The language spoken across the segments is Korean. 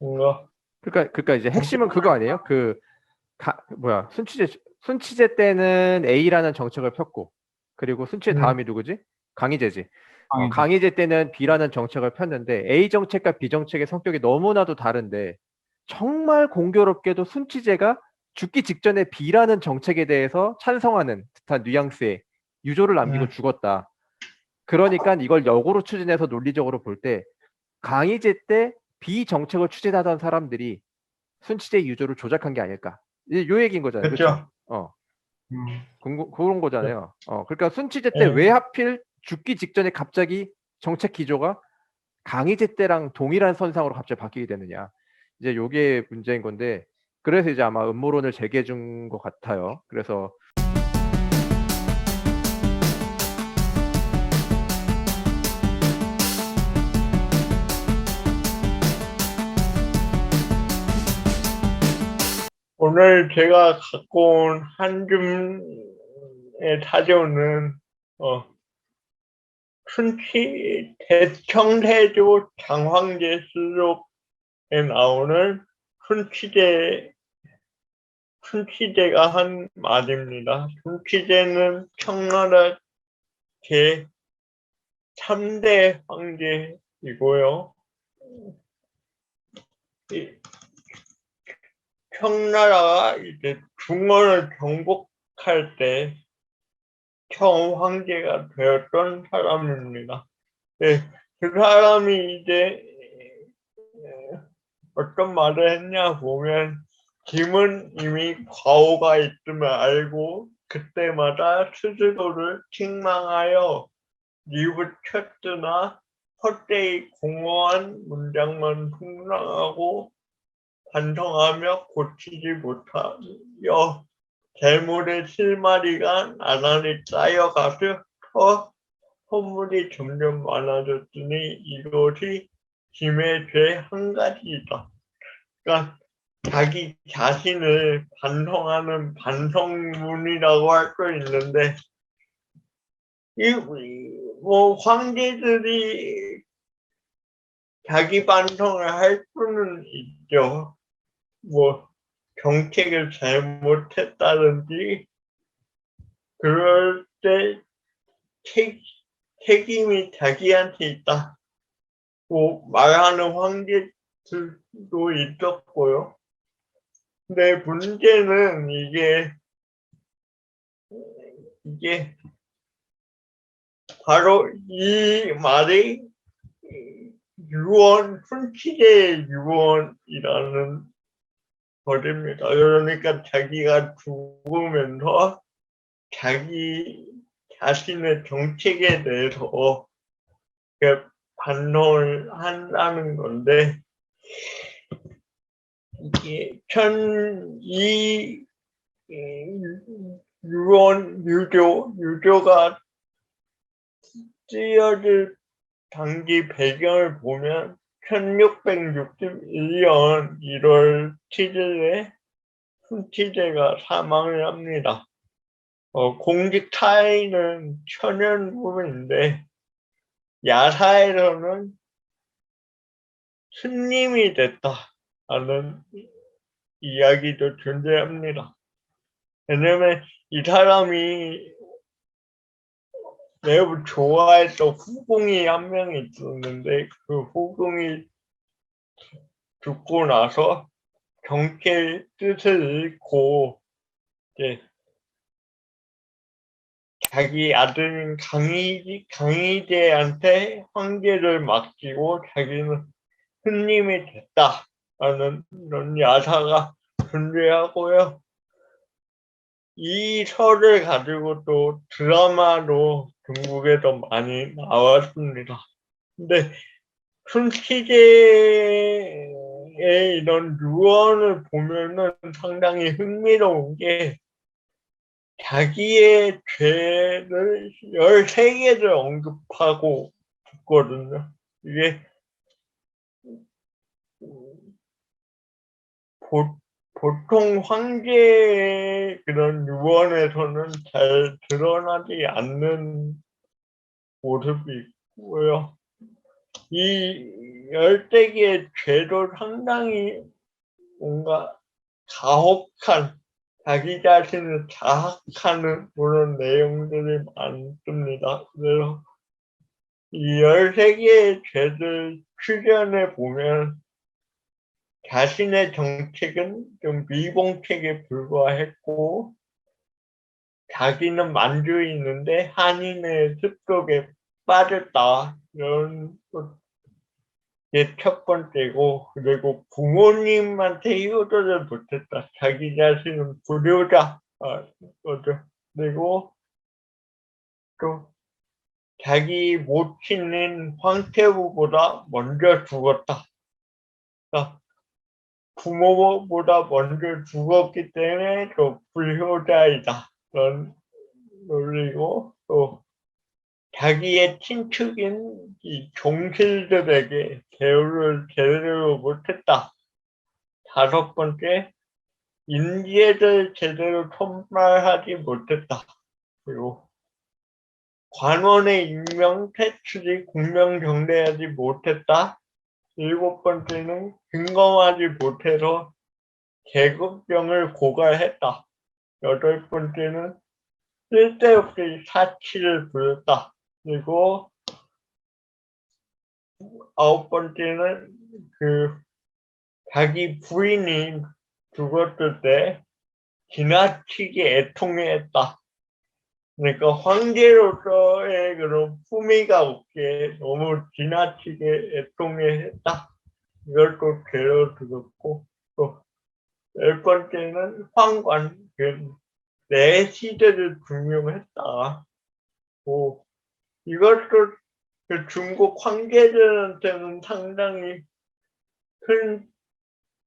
뭔가 그러니까 이제 핵심은 그거 아니에요? 순치제 때는 A라는 정책을 폈고, 그리고 순치제 음, 다음이 누구지? 강희제지. 강이죠. 강희제 때는 B라는 정책을 폈는데 A 정책과 B 정책의 성격이 너무나도 다른데, 정말 공교롭게도 순치제가 죽기 직전에 B라는 정책에 대해서 찬성하는 듯한 뉘앙스의 유조를 남기고 음, 죽었다. 그러니까 이걸 역으로 추진해서 논리적으로 볼 때 강희제 때 B 정책을 추진하던 사람들이 순치제 유조를 조작한 게 아닐까. 요 얘기인 거잖아요. 그렇죠? 그렇죠. 어. 음, 그런 거잖아요. 그러니까 순치제 때 예, 왜 하필 죽기 직전에 갑자기 정책 기조가 강희제 때랑 동일한 선상으로 갑자기 바뀌게 되느냐. 이제 요게 문제인 건데, 그래서 이제 아마 음모론을 제기해 준 것 같아요. 그래서 오늘 제가 갖고 온 한 줌의 타조는 순치 대청태조 장황제수록에 나오는 순치제가 한 말입니다. 순치제는 청나라 제 3대 황제이고요. 청나라가 이제 중원을 정복할 때 처음 황제가 되었던 사람입니다. 네, 그 사람이 이제 어떤 말을 했냐 보면 김은 이미 과오가 있음을 알고 그때마다 스스로를 책망하여 뉘우쳤으나 헛되이 공허한 문장만 풍랑하고 반성하며 고치지 못하여 잘못의 실마리가 나날이 쌓여가서 허물이 점점 많아졌으니 이것이 짐의 죄 한 가지이다. 그러니까 자기 자신을 반성하는 반성문이라고 할 수 있는데 뭐 황제들이 자기 반성을 할 수는 있죠. 뭐 정책을 잘못했다든지 그럴 때 책임이 자기한테 있다고 말하는 황제들도 있었고요. 근데 문제는 이게 바로 이 말이 순치제의 유언이라는 것입니다. 그러니까 자기가 죽으면서 자기 자신의 정책에 대해서 반성을 한다는 건데, 이게 이 유교가 쓰여질 당시 배경을 보면 1661년 1월 7일에 순치제가 사망을 합니다. 공직 타인은 천연부인데 야사에서는 스님이 됐다라는 이야기도 존재합니다. 왜냐면 이 사람이 매우 좋아했던 후궁이 한 명이 있었는데 그 후궁이 죽고 나서 정치의 뜻을 잃고 이제 자기 아들인 강희제한테 황제를 맡기고 자기는 스님이 됐다라는 이런 야사가 존재하고요. 이 설을 가지고 또 드라마로 중국에도 많이 나왔습니다. 근데 순치제의 이런 유언을 보면은 상당히 흥미로운 게 자기의 죄를 13개를 언급하고 있거든요. 이게 보통 황제의 그런 유언에서는 잘 드러나지 않는 모습이 있고요. 이 13개의 죄도 상당히 뭔가 가혹한, 자기 자신을 자학하는 그런 내용들이 많습니다. 그래서 이 13개의 죄를 추려내 보면 자신의 정책은 좀 미봉책에 불과했고 자기는 만주인인데 한인의 습속에 빠졌다. 이런 게 첫 번째고, 그리고 부모님한테 효도를 못했다. 자기 자신은 불효자. 거죠. 그리고 또 자기 모친인 황태우보다 먼저 죽었다. 그러니까 부모보다 먼저 죽었기 때문에 또 불효자이다. 그런 논리고, 또 자기의 친척인 이 종실들에게 대우를 제대로 못했다. 다섯 번째, 인재를 제대로 선발하지 못했다. 그리고 관원의 임명 퇴출이 공명정대하지 못했다. 일곱 번째는 근검하지 못해서 계급병을 고갈했다. 여덟 번째는 쓸데없이 사치를 부렸다. 그리고 아홉 번째는 자기 부인이 죽었을 때 지나치게 애통해했다. 그러니까 황제로서의 그런 품위가 없게 너무 지나치게 애통해했다. 이걸 또 죄로 들었고, 또 열 번째는 황관, 내 시대를 중용했다. 이것도 중국 황제들한테는 상당히 큰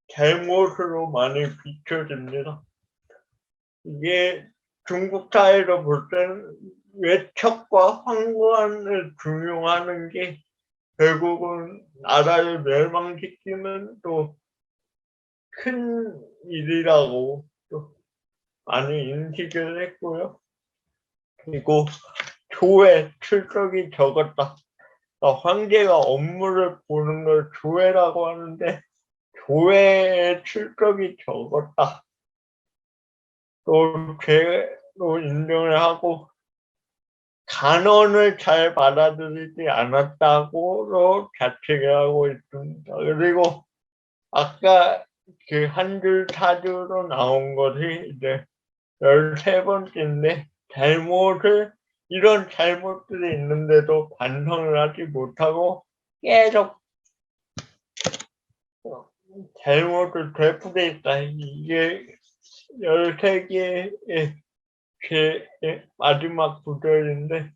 잘못으로 많이 비춰집니다. 이게 중국 사회로 볼 때는 외척과 황관을 중용하는 게 결국은 나라를 멸망시키는 또 큰 일이라고 또 많이 인식을 했고요. 그리고 조회 출석이 적었다. 그러니까 황제가 업무를 보는 걸 조회라고 하는데 조회의 출석이 적었다. 또 죄로 인정을 하고 간언을 잘 받아들이지 않았다고도 자책을 하고 있습니다. 그리고 아까 그 한 줄 사주로 나온 것이 이제 13번째인데 이런 잘못들이 있는데도 반성을 하지 못하고 계속 잘못을 되풀이 있다. 이게 13개의 제 마지막 구절인데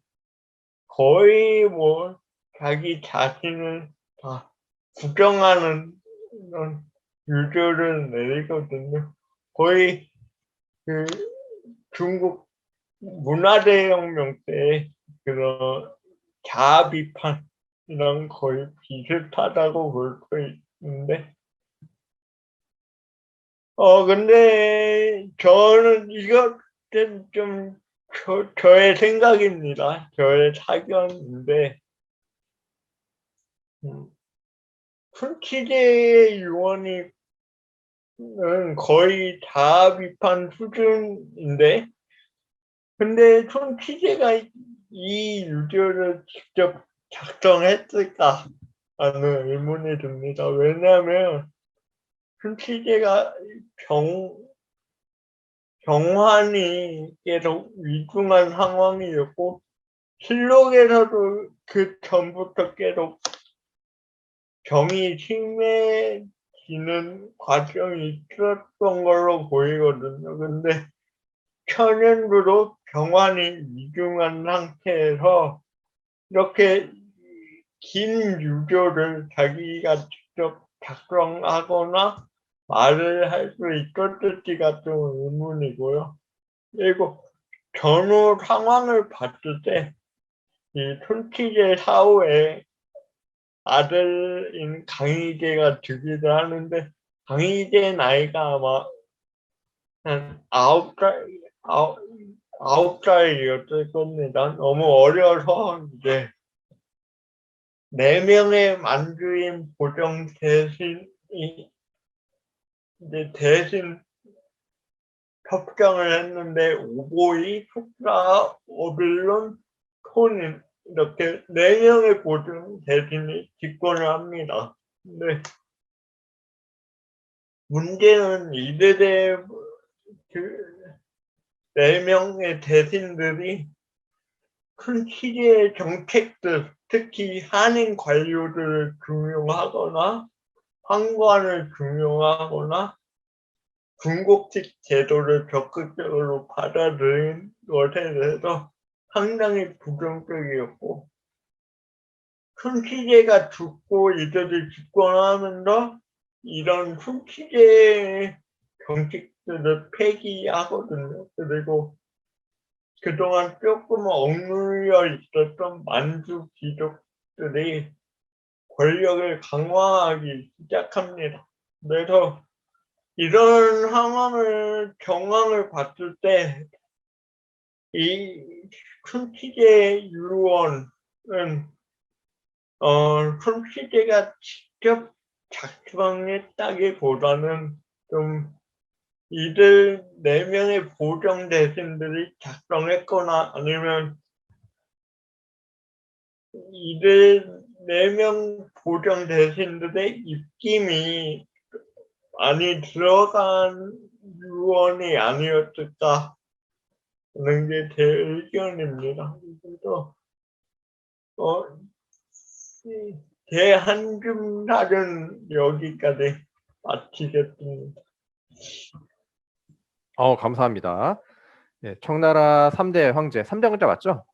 거의 뭐 자기 자신을 다 부정하는 이런 유저를 내리거든요. 거의 그 중국 문화대혁명 때 그런 자아 비판이랑 거의 비슷하다고 볼 수 있는데 근데 저는 이것은 좀 저의 생각입니다. 저의 사견인데 순치제의 유언이 거의 자아 비판 수준인데 근데 순치제가 이 유저를 직접 작성했을까 하는 의문이 듭니다. 왜냐하면 순치제가 병환이 계속 위중한 상황이었고 실록에서도 그 전부터 계속 병이 심해지는 과정이 있었던 걸로 보이거든요. 근데 천연두로 병환이 위중한 상태에서 이렇게 긴 유조를 자기가 직접 작성하거나 말을 할 수 있었을지가 좀 의문이고요. 그리고 전후 상황을 봤을 때 이 손치제 사후에 아들인 강희제가 즉위를 하는데 강희제 나이가 아마 한 9살이었을 겁니다. 너무 어려서 이제 4명의 만주인 보정 대신이 이제 대신 협정을 했는데 오보이, 촉사, 오빌론, 토닌 이렇게 4명의 보정 대신이 집권을 합니다. 근데 문제는 이들의 그 4명의 대신들이 큰 시대의 정책들, 특히 한인 관료들을 중용하거나 황관을 중용하거나 군국식 제도를 적극적으로 받아들인 것에 대해서 상당히 부정적이었고, 큰 시대가 죽고 이들이 집권하면서 이런 순시대의 정책들을 폐기하거든요. 그리고 그동안 조금 억눌려 있었던 만주 귀족들이 권력을 강화하기 시작합니다. 그래서 이런 정황을 봤을 때, 이 춘치제 유언은, 춘치제가 직접 작성했다기보다는 좀 이들 4명의 보정 대신들이 작성했거나 아니면 이들 4명 보정 대신들의 입김이 많이 들어간 유언이 아니었을까 하는 게 제 의견입니다. 그래서 제 한줌날은 여기까지 마치겠습니다. 감사합니다. 네, 청나라 3대 황제, 3대 황제 맞죠?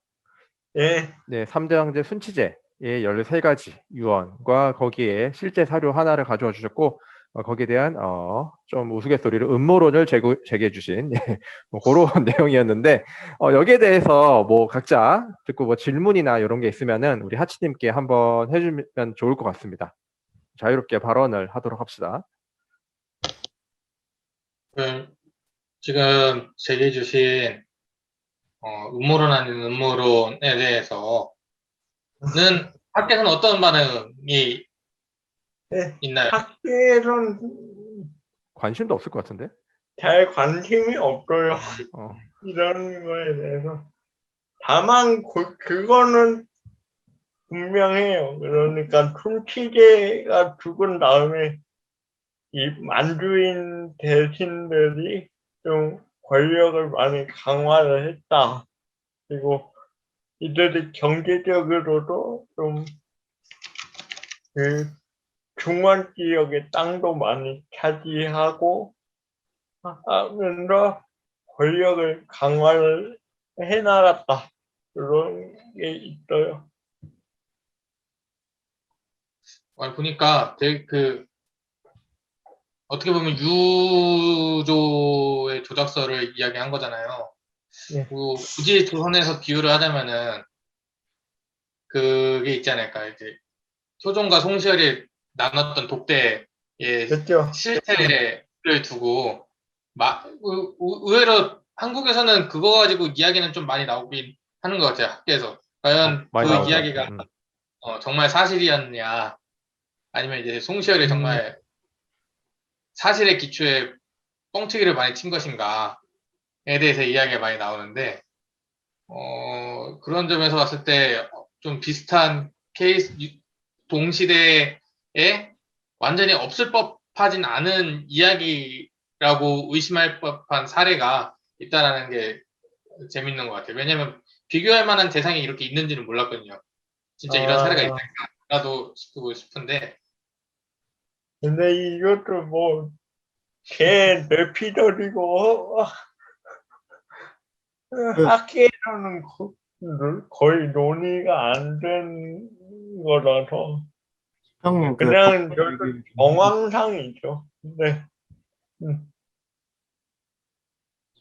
예. 네, 3대 황제 순치제의 13가지 유언과 거기에 실제 사료 하나를 가져와 주셨고, 거기에 대한 좀 우스갯소리로 음모론을 제기해 주신 그런 내용이었는데, 여기에 대해서 뭐 각자 듣고 뭐 질문이나 이런 게 있으면은 우리 하치님께 한번 해주면 좋을 것 같습니다. 자유롭게 발언을 하도록 합시다. 지금 제기해 주신 음모론 아닌 음모론에 대해서는 학계에서는 어떤 반응이 네, 있나요? 학계에는 관심도 없을 것 같은데? 잘 관심이 없어요. 이런 거에 대해서. 다만 그거는 분명해요. 그러니까 춘치제가 죽은 다음에 이 만주인 대신들이 좀 권력을 많이 강화를 했다. 그리고 이들이 경제적으로도 좀 그 중원 지역의 땅도 많이 차지하고 하면서 권력을 강화를 해나갔다. 그런 게 있어요. 보니까 되게 어떻게 보면 유조의 조작서를 이야기한 거잖아요. 네. 굳이 조선에서 비유를 하자면은 그게 있지 않을까. 이제 효종과 송시열이 나눴던 독대의 그렇죠. 실태를 두고 의외로 한국에서는 그거 가지고 이야기는 좀 많이 나오긴 하는 것 같아요. 학계에서. 과연 그 나오죠. 이야기가 정말 사실이었냐, 아니면 이제 송시열이 정말 사실의 기초에 뻥튀기를 많이 친 것인가에 대해서 이야기가 많이 나오는데, 그런 점에서 봤을 때 좀 비슷한 케이스, 동시대에 완전히 없을 법하진 않은 이야기라고 의심할 법한 사례가 있다라는 게 재밌는 것 같아요. 왜냐면 비교할 만한 대상이 이렇게 있는지는 몰랐거든요. 진짜 이런 사례가 있다라도 싶은데. 근데 이것도 뭐 걔 내피셜이고 학계에서는 거의 논의가 안 된 거라서 형님 그냥 정황상이죠. 네.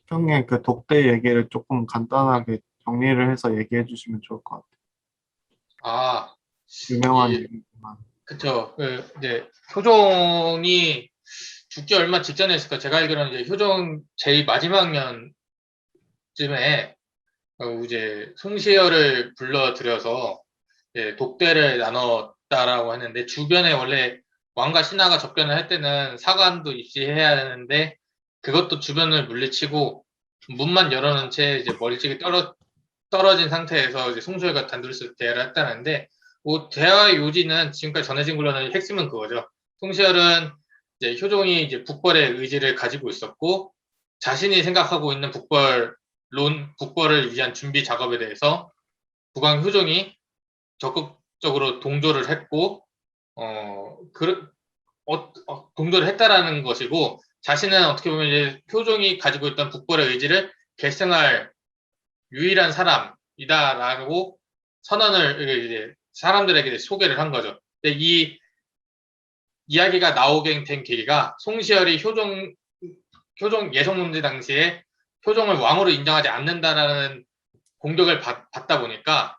형님 그 독대 얘기를 조금 간단하게 정리를 해서 얘기해 주시면 좋을 것 같아요. 유명한 얘기지만. 그쵸. 이제 효종이 죽기 얼마 직전에 제가 알기로는 이제 효종 제일 마지막 년쯤에 이제 송시열을 불러들여서 독대를 나눴다라고 했는데 주변에 원래 왕과 신하가 접견을 할 때는 사관도 입시해야 하는데 그것도 주변을 물리치고 문만 열어놓은 채 이제 머리찍이 떨어진 상태에서 이제 송수열과 단둘이서 대화를 했다는데 뭐 대화의 요지는 지금까지 전해진 걸로는 핵심은 그거죠. 송시열은 이제 효종이 이제 북벌의 의지를 가지고 있었고 자신이 생각하고 있는 북벌을 위한 준비 작업에 대해서 국왕 효종이 적극적으로 동조를 했고 동조를 했다라는 것이고 자신은 어떻게 보면 이제 효종이 가지고 있던 북벌의 의지를 계승할 유일한 사람이다라고 선언을 이제 사람들에게 소개를 한 거죠. 근데 이 이야기가 나오게 된 계기가 송시열이 효종 예성 문제 당시에 효종을 왕으로 인정하지 않는다라는 공격을 받다 보니까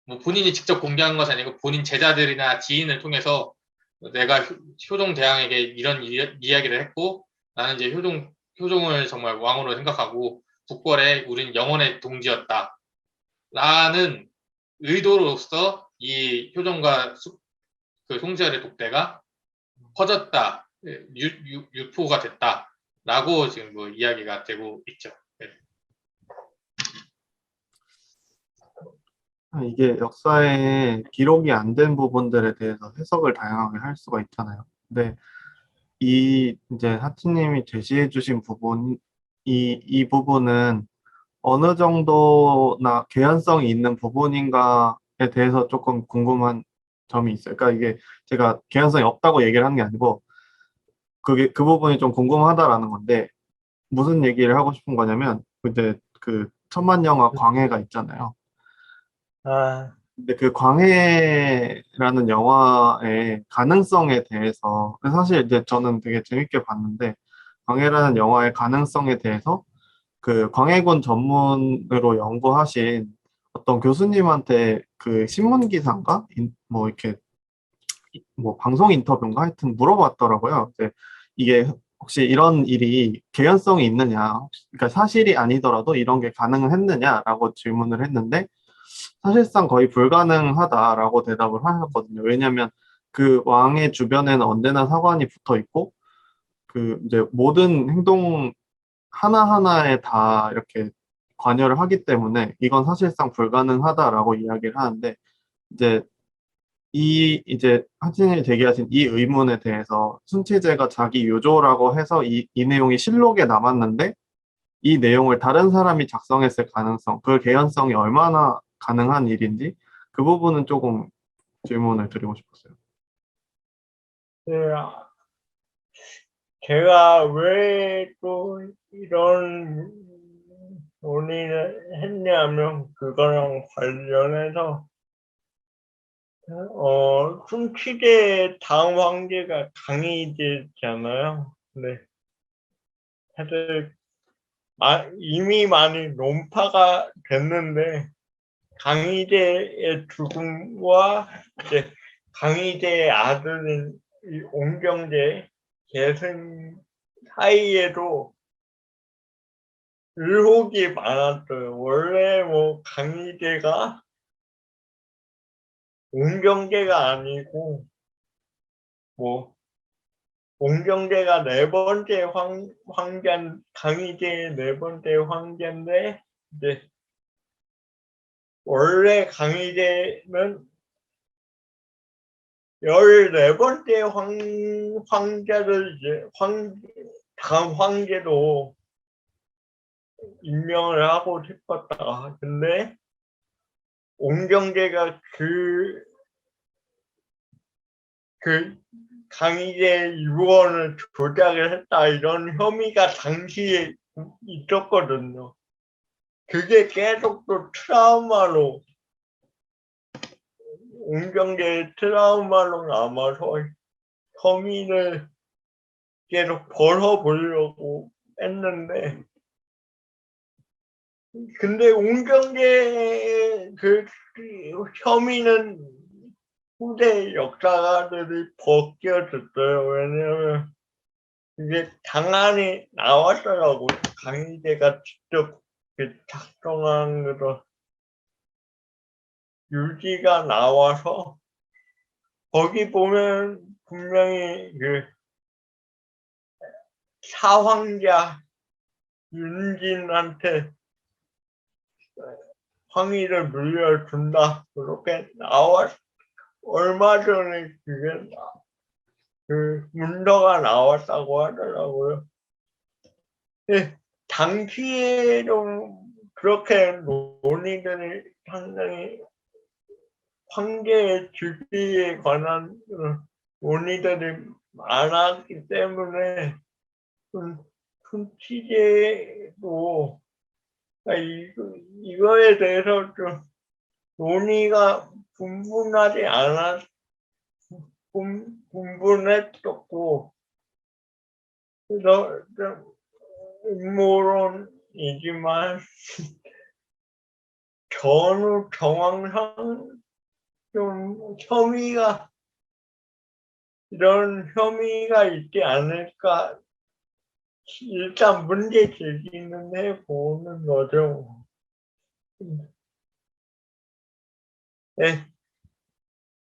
뭐 본인이 직접 공개한 것이 아니고 본인 제자들이나 지인을 통해서 내가 효종 대왕에게 이런 이야기를 했고 나는 이제 효종을 정말 왕으로 생각하고 북벌에 우린 영원의 동지였다 라는 의도로서 이 효종과 그 송시열의 독대가 퍼졌다 유포가 됐다 라고 지금 뭐 이야기가 되고 있죠. 네. 이게 역사에 기록이 안 된 부분들에 대해서 해석을 다양하게 할 수가 있잖아요. 근데 이제 하치님이 제시해 주신 이 부분은 어느 정도나 개연성이 있는 부분인가에 대해서 조금 궁금한 점이 있어요. 그러니까 이게 제가 개연성이 없다고 얘기를 하는 게 아니고 그 부분이 좀 궁금하다라는 건데 무슨 얘기를 하고 싶은 거냐면 이제 그 천만영화 광해가 있잖아요. 아, 근데 그 광해라는 영화의 가능성에 대해서 사실 이제 저는 되게 재밌게 봤는데 광해라는 영화의 가능성에 대해서 그 광해군 전문으로 연구하신 어떤 교수님한테 그 신문 기사인가 뭐 이렇게 뭐 방송 인터뷰인가 하여튼 물어봤더라고요. 이게 혹시 이런 일이 개연성이 있느냐, 그러니까 사실이 아니더라도 이런 게 가능했느냐라고 질문을 했는데 사실상 거의 불가능하다라고 대답을 하셨거든요. 왜냐하면 그 왕의 주변에는 언제나 사관이 붙어 있고 그 이제 모든 행동 하나하나에 다 이렇게 관여를 하기 때문에 이건 사실상 불가능하다라고 이야기를 하는데 이제 하진이 제기하신 이 의문에 대해서 순치제가 자기 유조라고 해서 이 내용이 실록에 남았는데 이 내용을 다른 사람이 작성했을 가능성, 그 개연성이 얼마나 가능한 일인지 그 부분은 조금 질문을 드리고 싶었어요. 네, 제가 왜 또 이런 논의를 했냐면 그거랑 관련해서 순치제 다음 황제가 강희제잖아요. 네. 사실 이미 많이 논파가 됐는데 강희제의 죽음과 이제 강희제의 아들인 이 옹경제 계승 사이에도 의혹이 많았어요. 원래 뭐 강희제가 옹경제가 아니고 뭐 옹경제가 네 번째 황제 강희제의 네 번째 황제인데 이제 원래 강희제는 14번째 황제를 이제 다음 황제로 임명을 하고 싶었다. 근데 옹경제가 그 강희제 유언을 조작을 했다 이런 혐의가 당시에 있었거든요. 그게 계속 또 트라우마로 옹경제의 트라우마로 남아서 혐의를 계속 벌어보려고 했는데 근데 옹경제 그 혐의는 후대 역사가들이 벗겨졌어요. 왜냐하면 이게 당안이 나왔더라고요. 강희제가 직접 작성한 거로 유지가 나와서 거기 보면 분명히 그 사황자 윤진한테 황위를 물려준다 그렇게 나왔. 얼마 전에 그게 그 문서가 나왔다고 하더라고요. 예, 당시에도 그렇게 논의들이 상당히 황제의 즉위에 관한 논의들이 많았기 때문에 순치제도 이거에 대해서 좀 논의가 분분했었고 그래서 좀 음모론이지만 전후 정황상 좀 이런 혐의가 있지 않을까 일단 문제 제기는 해보는 거죠. 네.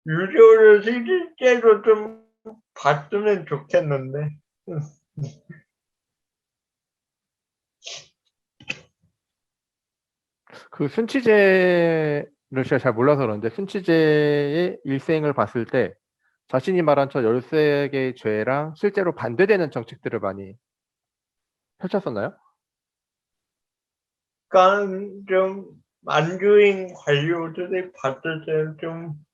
유료를 실제로 좀 봤으면 좋겠는데. 그 순치제를 제가 잘 몰라서 그러는데 순치제의 일생을 봤을 때 자신이 말한 저 13개의 죄랑 실제로 반대되는 정책들을 많이 펼쳤었나요? 그러니까 좀 만주인 관료들이 봤을 때는 좀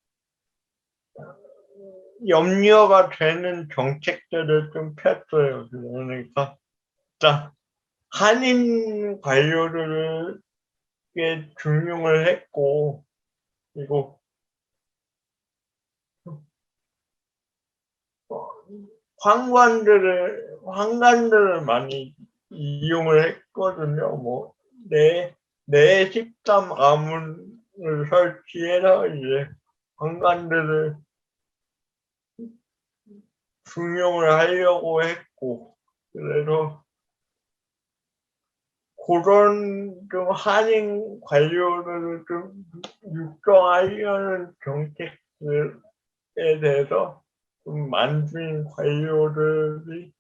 염려가 되는 정책들을 좀 폈어요. 그러니까 한인 관료들을 꽤 중용을 했고 그리고 황관들을 많이 이용을 했거든요. 뭐 내 13 가문을 설치해서 이제 황관들을 중용을 하려고 했고 그래서 그런 좀 한인 관료들을 좀 육성하려는 정책들에 대해서 좀 만주인 관료들이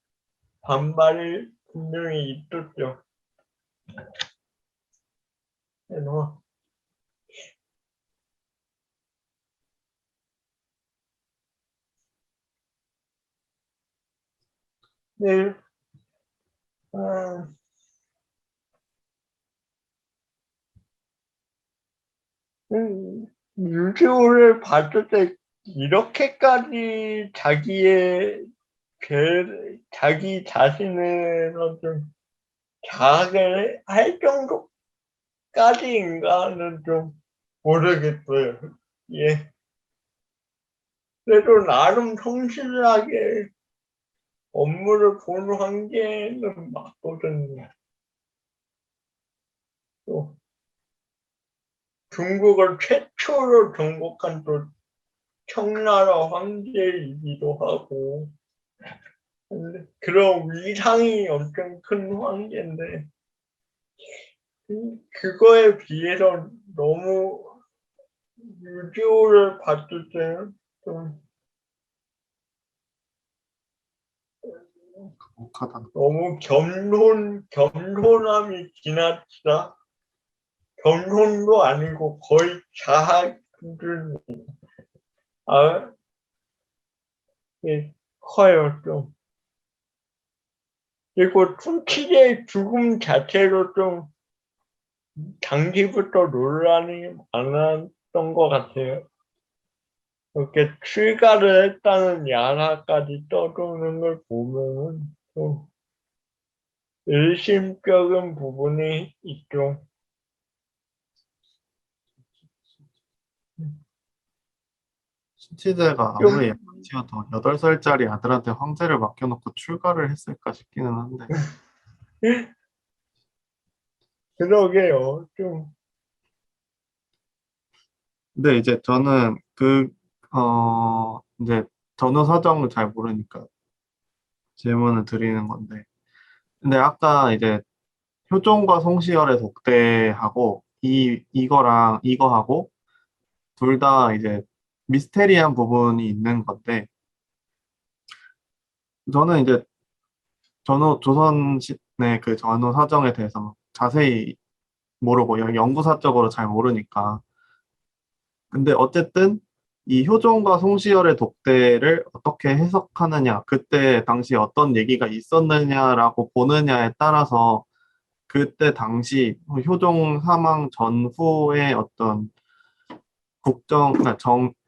반발이 분명히 있었죠. 그래서 네, 유교를 봤을 때 이렇게까지 자기 자신을 좀 자학을 할 정도까지인가는 좀 모르겠어요. 예. 그래도 나름 성실하게 업무를 보는 황제는 맞거든요. 또 중국을 최초로 정복한 또 청나라 황제이기도 하고 그런 위상이 엄청 큰 황제인데 그거에 비해서 너무 유교를 봤을 때는 좀 거북하다. 너무 겸손함이 지나치다. 겸손도 아니고 거의 자학 수준. 커요 좀. 그리고 춘치제의 죽음 자체로 좀 당시부터 논란이 많았던 것 같아요. 이렇게 출가를 했다는 야사까지 떠도는 걸 보면은 좀 의심쩍은 부분이 있죠. 신치제가 아무리 예쁘지어도 8살짜리 아들한테 황제를 맡겨놓고 출가를 했을까 싶기는 한데. 그러게요. 좀 근데 이제 저는 이제 전후 사정을 잘 모르니까 질문을 드리는 건데. 근데 아까 이제 효종과 송시열의 독대하고 이거하고 둘 다 이제 미스테리한 부분이 있는 건데, 저는 이제 조선의 그 전후 사정에 대해서 자세히 모르고 연구사적으로 잘 모르니까. 근데 어쨌든 이 효종과 송시열의 독대를 어떻게 해석하느냐, 그때 당시 어떤 얘기가 있었느냐라고 보느냐에 따라서 그때 당시 효종 사망 전후의 어떤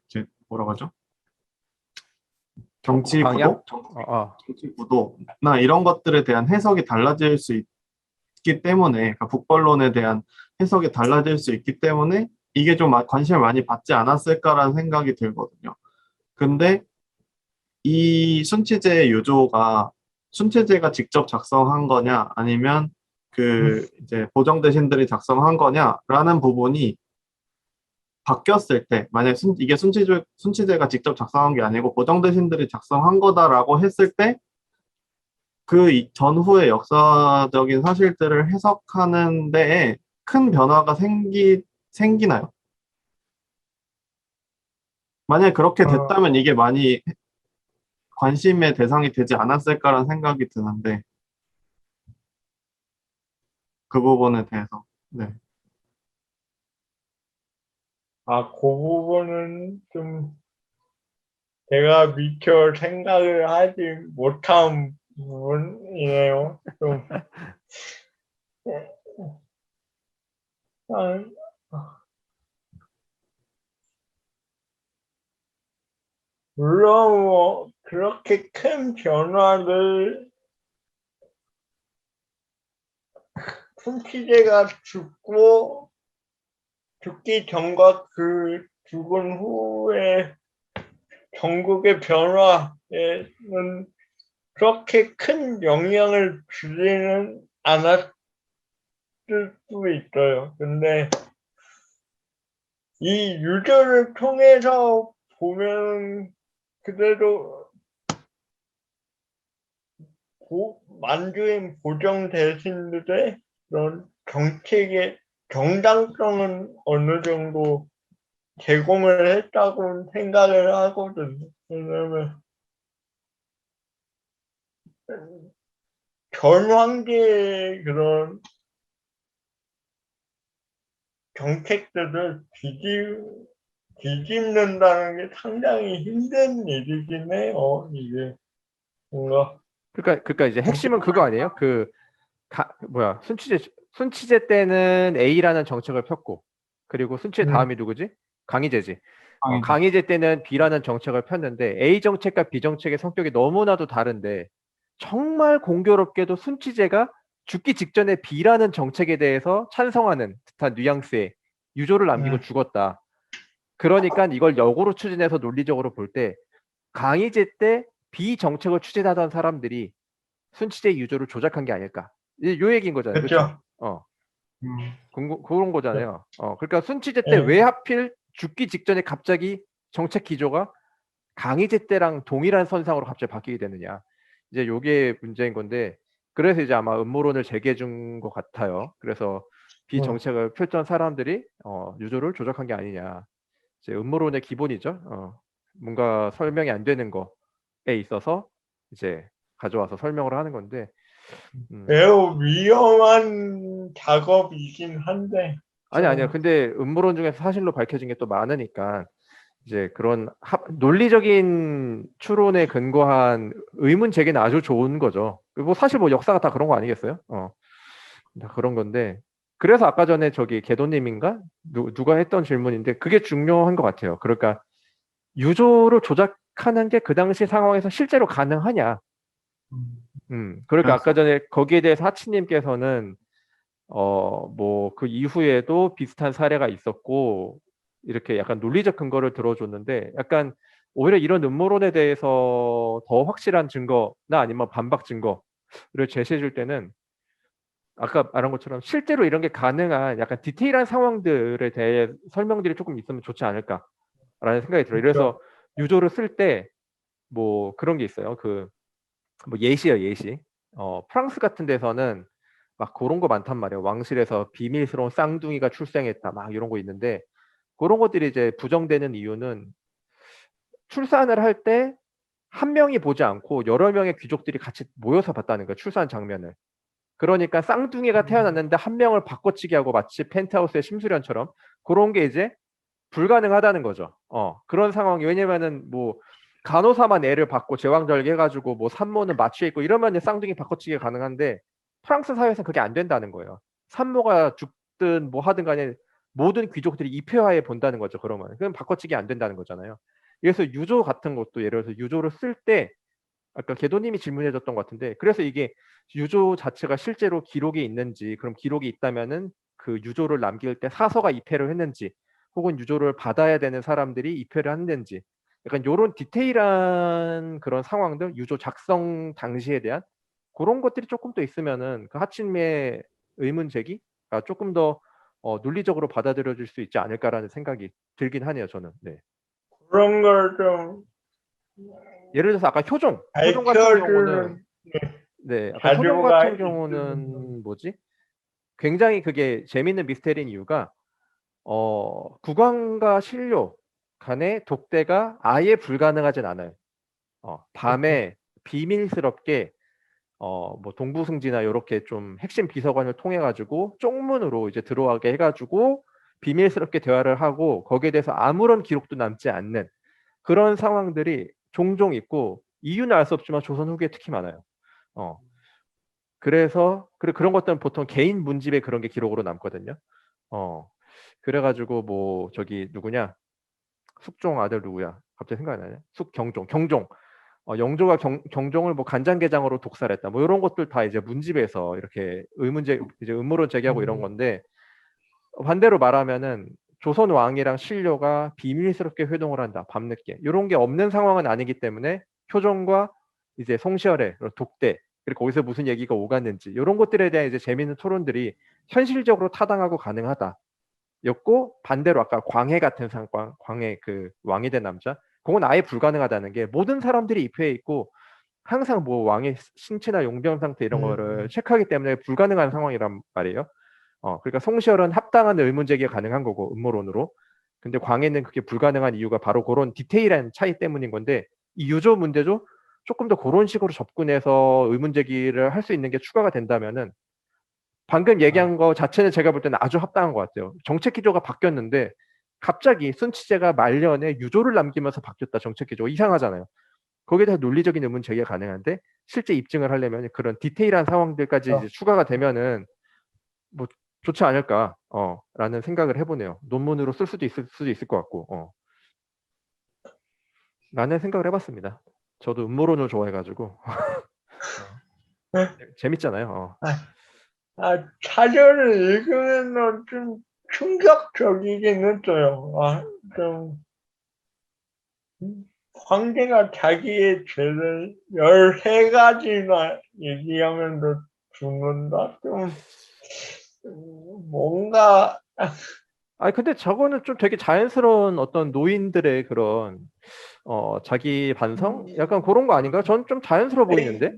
이제 뭐라고 하죠? 정치 방향? 구도? 어. 정치 구도나 이런 것들에 대한 해석이 달라질 수 있기 때문에, 그러니까 북벌론에 대한 해석이 달라질 수 있기 때문에 이게 좀 관심을 많이 받지 않았을까라는 생각이 들거든요. 근데 이 순치제가 직접 작성한 거냐, 아니면 그 이제 보정대신들이 작성한 거냐라는 부분이 바뀌었을 때, 만약 이게 순치제가 직접 작성한 게 아니고 보정대신들이 작성한 거다라고 했을 때, 그 전후의 역사적인 사실들을 해석하는 데에 큰 변화가 생기나요? 만약에 그렇게 됐다면 이게 많이 관심의 대상이 되지 않았을까라는 생각이 드는데, 그 부분에 대해서. 네. 그 부분은 좀 제가 미처 생각을 하지 못한 부분이네요. 좀, 아, 물론 뭐 그렇게 큰 변화를 손치제가 죽기 전과 그 죽은 후에 전국의 변화에는 그렇게 큰 영향을 주지는 않았을 수 있어요. 근데 이 유저를 통해서 보면 그대로 만주인 보정 대신들의 그런 정책의 정당성은 어느 정도 제공을 했다고 생각을 하거든요. 왜냐면 전 황제의 그런 정책들을 뒤집는다는 게 상당히 힘든 일이긴 해요. 이게 뭔가 그러니까 이제 핵심은 그거 아니에요? 순치제 때는 A라는 정책을 폈고, 그리고 순치제 다음이 누구지? 강희제지. 강희제 때는 B라는 정책을 폈는데 A 정책과 B 정책의 성격이 너무나도 다른데, 정말 공교롭게도 순치제가 죽기 직전에 B라는 정책에 대해서 찬성하는 듯한 뉘앙스의 유조를 남기고 죽었다. 그러니까 이걸 역으로 추진해서 논리적으로 볼 때 강희제 때 B 정책을 추진하던 사람들이 순치제 유조를 조작한 게 아닐까. 요 얘기인 거잖아요. 그렇죠. 그렇죠? 음, 그런 거잖아요. 그러니까 순치제 때 예. 왜 하필 죽기 직전에 갑자기 정책 기조가 강희제 때랑 동일한 선상으로 갑자기 바뀌게 되느냐. 이제 요게 문제인 건데, 그래서 이제 아마 음모론을 제기해 준 것 같아요. 그래서 비정책을 펼쳤던 사람들이 유조를 조작한 게 아니냐. 이제 음모론의 기본이죠. 뭔가 설명이 안 되는 거에 있어서 이제 가져와서 설명을 하는 건데, 매우 위험한 작업이긴 한데. 아니야. 근데 음모론 중에서 사실로 밝혀진 게 또 많으니까 이제 그런 논리적인 추론에 근거한 의문 제기는 아주 좋은 거죠. 뭐 사실 뭐 역사가 다 그런 거 아니겠어요? 다 그런 건데, 그래서 아까 전에 저기 개도님인가 누가 했던 질문인데 그게 중요한 것 같아요. 그러니까 유조를 조작하는 게 그 당시 상황에서 실제로 가능하냐? 그러니까 아까 전에 거기에 대해서 하치님께서는 뭐 그 이후에도 비슷한 사례가 있었고 이렇게 약간 논리적 근거를 들어줬는데, 약간 오히려 이런 음모론에 대해서 더 확실한 증거나 아니면 반박 증거를 제시해 줄 때는 아까 말한 것처럼 실제로 이런 게 가능한 약간 디테일한 상황들에 대해 설명들이 조금 있으면 좋지 않을까라는 생각이 들어요. 그래서 유조를 쓸 때 뭐 그런 게 있어요. 뭐 예시예요, 예시. 프랑스 같은 데서는 막 그런 거 많단 말이에요. 왕실에서 비밀스러운 쌍둥이가 출생했다, 막 이런 거 있는데, 그런 것들이 이제 부정되는 이유는 출산을 할 때 한 명이 보지 않고 여러 명의 귀족들이 같이 모여서 봤다는 거예요. 출산 장면을. 그러니까 쌍둥이가 태어났는데 한 명을 바꿔치기 하고 마치 펜트하우스의 심수련처럼 그런 게 이제 불가능하다는 거죠. 그런 상황이 왜냐면은 뭐 간호사만 애를 받고 제왕절개 해가지고 뭐 산모는 마취해 있고 이러면 쌍둥이 바꿔치기가 가능한데 프랑스 사회에서는 그게 안 된다는 거예요. 산모가 죽든 뭐 하든 간에 모든 귀족들이 입회화해 본다는 거죠. 그러면 그럼 바꿔치기 안 된다는 거잖아요. 그래서 유조 같은 것도 예를 들어서 유조를 쓸 때 아까 궤도님이 질문해 줬던 것 같은데 그래서 이게 유조 자체가 실제로 기록이 있는지 그럼 기록이 있다면은 그 유조를 남길 때 사서가 입회를 했는지 혹은 유조를 받아야 되는 사람들이 입회를 했는지 약간 요런 디테일한 그런 상황들 유조 작성 당시에 대한 그런 것들이 조금 더 있으면은 그 하층미의 의문 제기가 조금 더 논리적으로 받아들여질 수 있지 않을까라는 생각이 들긴 하네요. 저는. 네. 그런 걸 좀 예를 들어서 아까 효종 같은 경우는 밝혀주는 네, 아까 효종 자료가 같은 있으면 경우는 뭐지? 굉장히 그게 재밌는 미스테리인 이유가 국왕과 신료 간의 독대가 아예 불가능하진 않아요. 밤에 비밀스럽게 뭐 동부승지나 요렇게 좀 핵심 비서관을 통해 가지고 쪽문으로 이제 들어가게 해 가지고 비밀스럽게 대화를 하고 거기에 대해서 아무런 기록도 남지 않는 그런 상황들이 종종 있고 이유는 알 수 없지만 조선 후기에 특히 많아요. 그래서 그런 것들은 보통 개인 문집에 그런 게 기록으로 남거든요. 그래가지고 뭐 저기 누구냐 숙종 아들 누구야 갑자기 생각이 나네. 경종 영조가 경종을 뭐 간장게장으로 독살했다 뭐 이런 것들 다 이제 문집에서 이렇게 의문제 이제 음모론 제기하고 이런 건데 반대로 말하면은 조선 왕이랑 신료가 비밀스럽게 회동을 한다 밤늦게 이런 게 없는 상황은 아니기 때문에 효종과 이제 송시열의 독대 그리고 거기서 무슨 얘기가 오갔는지 이런 것들에 대한 이제 재미있는 토론들이 현실적으로 타당하고 가능하다. 였고 반대로 아까 광해 같은 상황, 광해 그 왕이 된 남자, 그건 아예 불가능하다는 게 모든 사람들이 입회해 있고 항상 뭐 왕의 신체나 용병 상태 이런 거를 체크하기 때문에 불가능한 상황이란 말이에요. 그러니까 송시열은 합당한 의문 제기가 가능한 거고 음모론으로. 근데 광해는 그게 불가능한 이유가 바로 그런 디테일한 차이 때문인 건데 이 유조 문제도 조금 더 그런 식으로 접근해서 의문 제기를 할 수 있는 게 추가가 된다면은 방금 얘기한 거 자체는 제가 볼 때는 아주 합당한 것 같아요. 정책 기조가 바뀌었는데 갑자기 순치제가 말년에 유조를 남기면서 바뀌었다 정책 기조 이상하잖아요. 거기에 대한 논리적인 의문 제기가 가능한데 실제 입증을 하려면 그런 디테일한 상황들까지 이제 추가가 되면은 뭐 좋지 않을까 라는 생각을 해보네요. 논문으로 쓸 수도 있을 것 같고 라는 생각을 해봤습니다. 저도 음모론을 좋아해가지고 재밌잖아요. 자료를 읽으면 좀 충격적이긴 했어요. 좀 황제가 자기의 죄를 13가지나 얘기하면서 죽는다. 좀 뭔가 아니 근데 저거는 좀 되게 자연스러운 어떤 노인들의 그런 자기 반성? 약간 그런 거 아닌가? 전 좀 자연스러워 보이는데?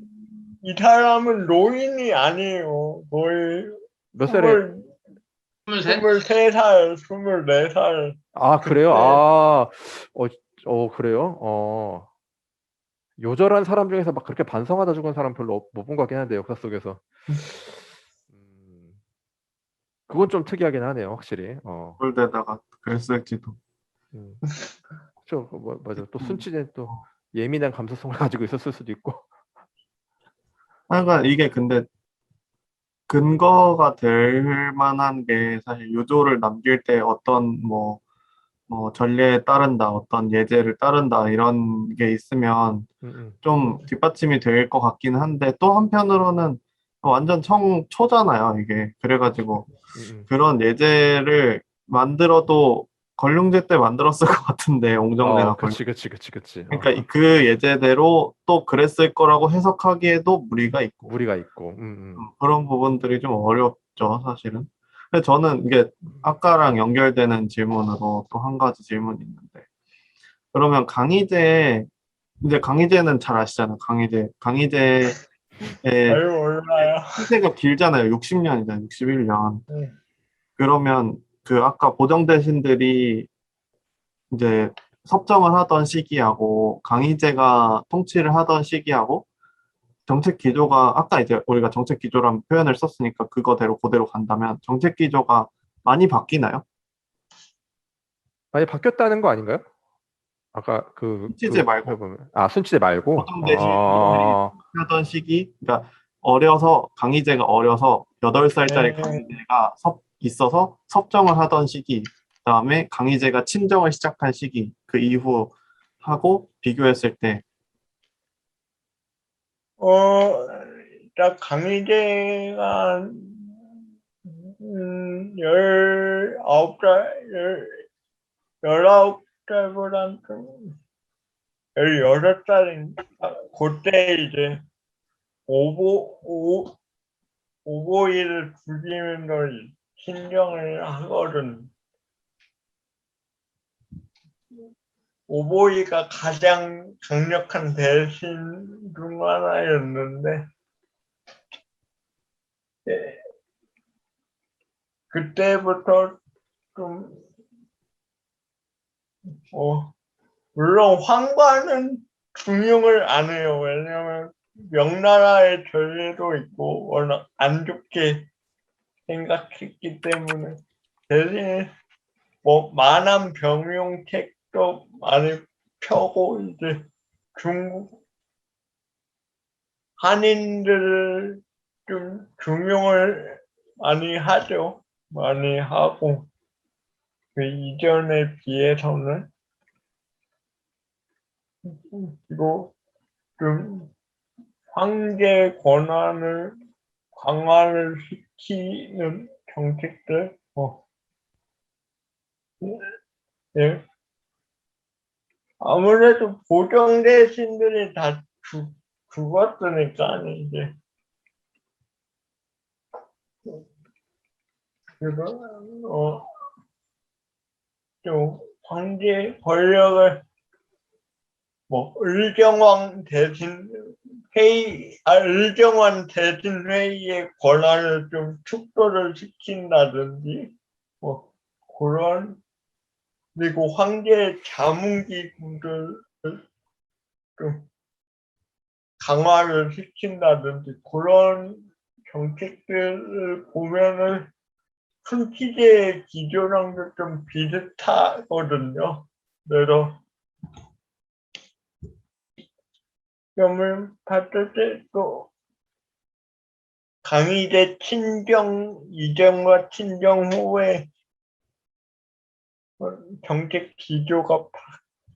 이 사람은 노인이 아니에요. 거의 몇 살에? 23? 23살, 24살. 아, 그래요? 그때 그래요? 요절한 사람 중에서 막 그렇게 반성하다 죽은 사람 별로 못 본 것 같긴 한데, 역사 속에서. 그건 좀 특이하긴 하네요, 확실히. 서울대다가 그랬을지도. 그렇죠. 맞아. 또 순치는 또 예민한 감수성을 가지고 있었을 수도 있고. 그러니까 이게 근데 근거가 될 만한 게 사실 유조를 남길 때 어떤 뭐 전례에 따른다, 어떤 예제를 따른다 이런 게 있으면 좀 뒷받침이 될 것 같긴 한데 또 한편으로는 완전 청초잖아요, 이게. 그래가지고 그런 예제를 만들어도 권룡제 때 만들었을 것 같은데 옹정제나 그치. 그러니까 그 예제대로 또 그랬을 거라고 해석하기에도 무리가 있고 무리가 있고. 그런 부분들이 좀 어렵죠, 사실은. 근데 저는 이게 아까랑 연결되는 질문으로 또 한 가지 질문이 있는데 그러면 이제 강희제는 잘 아시잖아요. 강희제의 얼마야? 시세가 길잖아요. 60년이잖아요. 61년. 네. 그러면 그 아까 보정대신들이 이제 섭정을 하던 시기하고 강희제가 통치를 하던 시기하고 정책 기조가 아까 이제 우리가 정책 기조라는 표현을 썼으니까 그거대로 그대로 간다면 정책 기조가 많이 바뀌나요? 많이 바뀌었다는 거 아닌가요? 아까 순치제 말고 해보면 순치제 말고 보정대신들이 하던 시기, 그러니까 어려서 강희제가 어려서 8살짜리 네. 강희제가 있어서 섭정을 하던 시기, 그다음에 강희제가 친정을 시작한 시기, 그 이후 하고 비교했을 때 딱 강희제가 19살보다는 좀 16살인가? 그때 이제 오보이를 죽이는 걸 신경을 하거든. 오보이가 가장 강력한 대신 중 하나였는데, 그때부터 좀, 물론 황과는 중용을 안 해요. 왜냐면 명나라의 전례도 있고 워낙 안 좋게 생각했기 때문에. 대신에 만한 병용책도 많이 펴고 이제 중국 한인들을 좀 중용을 많이 하죠. 많이 하고 그 이전에 비해서는. 그리고 좀 황제 권한을 강화를 시키는 정책들, 예. 아무래도 보정 대신들이 다 죽었으니까 이제 그런 좀 황제 권력을 의정왕 대신 의정왕 대신 회의의 권한을 좀 축소를 시킨다든지 그런, 그리고 황제 자문기구를 좀 강화를 시킨다든지 그런 정책들을 보면은 순치제의 기조랑도 좀 비슷하거든요. 그래서 점을 봤을 때 또 강희제 친정 이전과 친정 후에 정책 기조가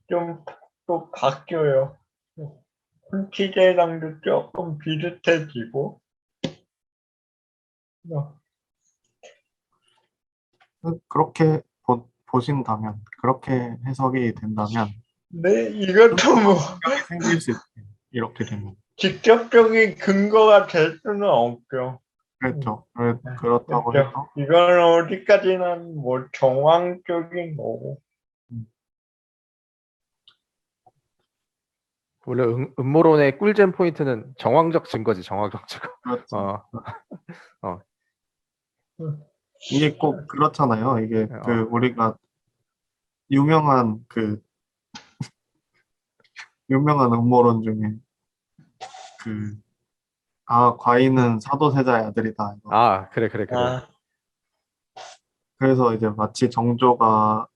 좀 또 바뀌어요. 순치제랑도 조금 비슷해지고. 그렇게 보신다면, 그렇게 해석이 된다면 네, 이것도 생길 수 있어요. 이렇게 되면. 직접적인 근거가 될 수는 없죠. 그렇죠. 그렇다고 그렇죠. 해서 이건 어디까지나 정황적인 거고. 원래 음모론의 꿀잼 포인트는 정황적 증거지, 정황적 증거. 그렇죠. 어. 이게 꼭 그렇잖아요. 이게 어. 우리가 유명한 유명한 음모론 중에 과인은 사도세자의 아들이다. 이거. 그래. 그래서 이제 마치 정조가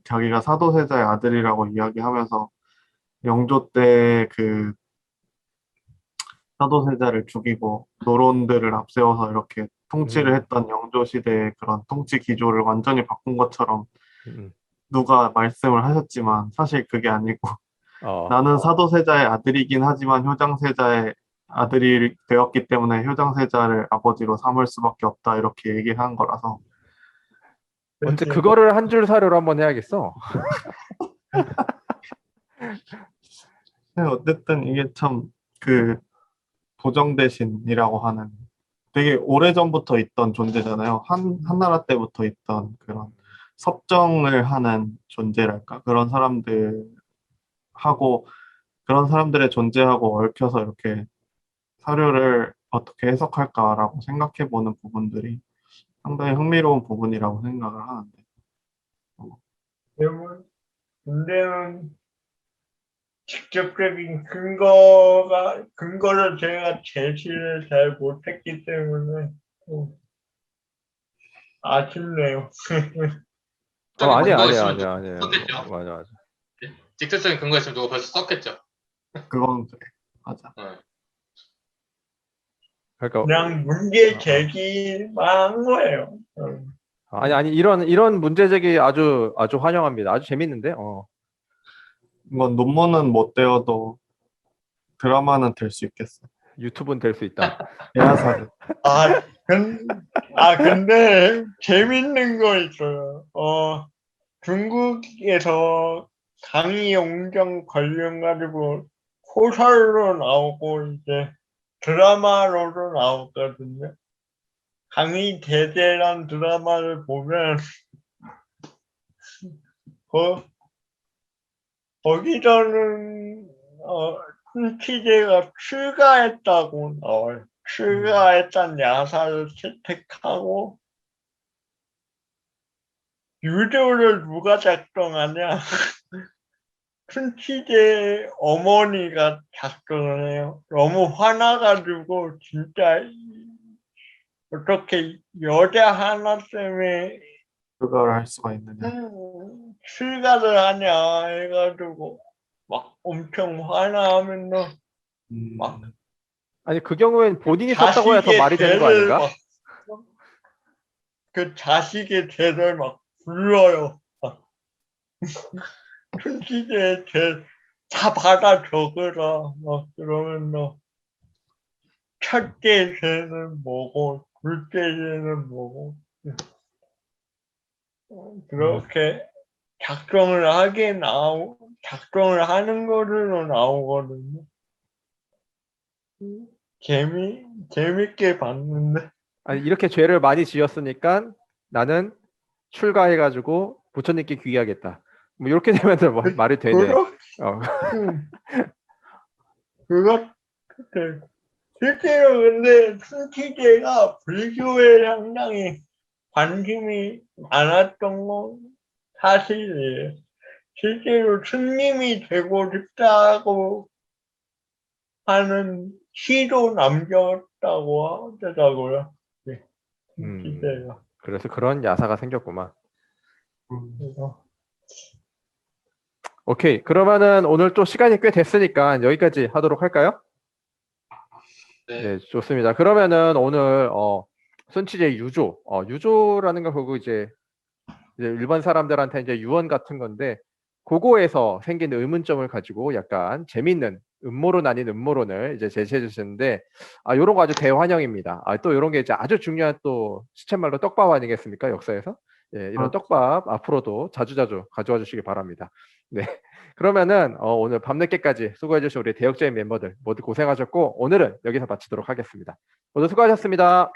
자기가 사도세자의 아들이라고 이야기하면서 영조 때 사도세자를 죽이고 노론들을 앞세워서 이렇게 통치를 했던 영조 시대의 그런 통치 기조를 완전히 바꾼 것처럼 누가 말씀을 하셨지만 사실 그게 아니고 나는 사도세자의 아들이긴 하지만 효장세자의 아들이 되었기 때문에 효장세자를 아버지로 삼을 수밖에 없다 이렇게 얘기를 한 거라서 언제 그거를 한 줄 사료로 한번 해야겠어. 어쨌든 이게 참 보정대신이라고 하는 되게 오래전부터 있던 존재잖아요. 한나라 때부터 있던 그런 섭정을 하는 존재랄까? 그런 사람들의 존재하고 얽혀서 이렇게 사료를 어떻게 해석할까라고 생각해 보는 부분들이 상당히 흥미로운 부분이라고 생각을 하는데 때문에 문제는 직접적인 근거를 제가 제시를 잘 못했기 때문에 좀 아쉽네요. 아니야, 근거가 아니야, 있으면 아니야, 누가 아니야. 썼겠죠. 맞아, 맞아. 직접적인 근거가 있으면 누가 벌써 썼겠죠. 그건 그래. 맞아. 그러니까 그냥 문제 제기만 한 거예요. 아니 이런 문제 제기 아주 환영합니다. 아주 재밌는데. 이건 논문은 못 되어도 드라마는 될 수 있겠어. 유튜브는 될 수 있다. 대하사를. 근데 재밌는 거 있어요. 중국에서 강의용정 관련가지고 소설로 나오고 이제 드라마로도 나오거든요. 강의 대대란 드라마를 보면 거기서는 순치제가 출가했다고 나와요. 출가했단 야사를 채택하고 유도를 누가 작성하냐? 순치제 어머니가 작성을 해요. 너무 화나가지고 진짜 어떻게 여자 하나 때문에 그걸 할 수가 있느냐. 출가를 하냐 해가지고 막 엄청 화나하면서 막 아니 그 경우엔 본인이 썼다고 해야 더 말이 되는 거 아닌가? 그 자식의 죄를 막 불러요. 순치제 죄다 받아 적으라. 막 그러면서 첫째 죄는 뭐고 둘째 죄는 뭐고 그렇게 작성을 하는 거로 나오거든요. 재밌게 봤는데. 아니 이렇게 죄를 많이 지었으니까 나는 출가해가지고 부처님께 귀의하겠다. 뭐 이렇게 되면 말이 되네. 실제로 근데 순치제가 불교에 상당히 관심이 많았던 건 사실이에요. 실제로 스님이 되고 싶다고 하는 시도 남겼다고 하더라고요. 순치제가. 그래서 그런 야사가 생겼구만. 그래서 오케이. 그러면은 오늘 또 시간이 꽤 됐으니까 여기까지 하도록 할까요? 네, 좋습니다. 그러면은 오늘 순치제 유조라는 건 그거 이제 일반 사람들한테 이제 유언 같은 건데 그거에서 생긴 의문점을 가지고 약간 재밌는 음모론 아닌 음모론을 이제 제시해 주셨는데 요런 거 아주 대환영입니다. 또 이런 게 이제 아주 중요한 또 시쳇말로 떡밥 아니겠습니까? 역사에서. 예, 이런 떡밥 앞으로도 자주자주 가져와 주시기 바랍니다. 네. 그러면은 오늘 밤늦게까지 수고해 주신 우리 대역자인 멤버들 모두 고생하셨고 오늘은 여기서 마치도록 하겠습니다. 모두 수고하셨습니다.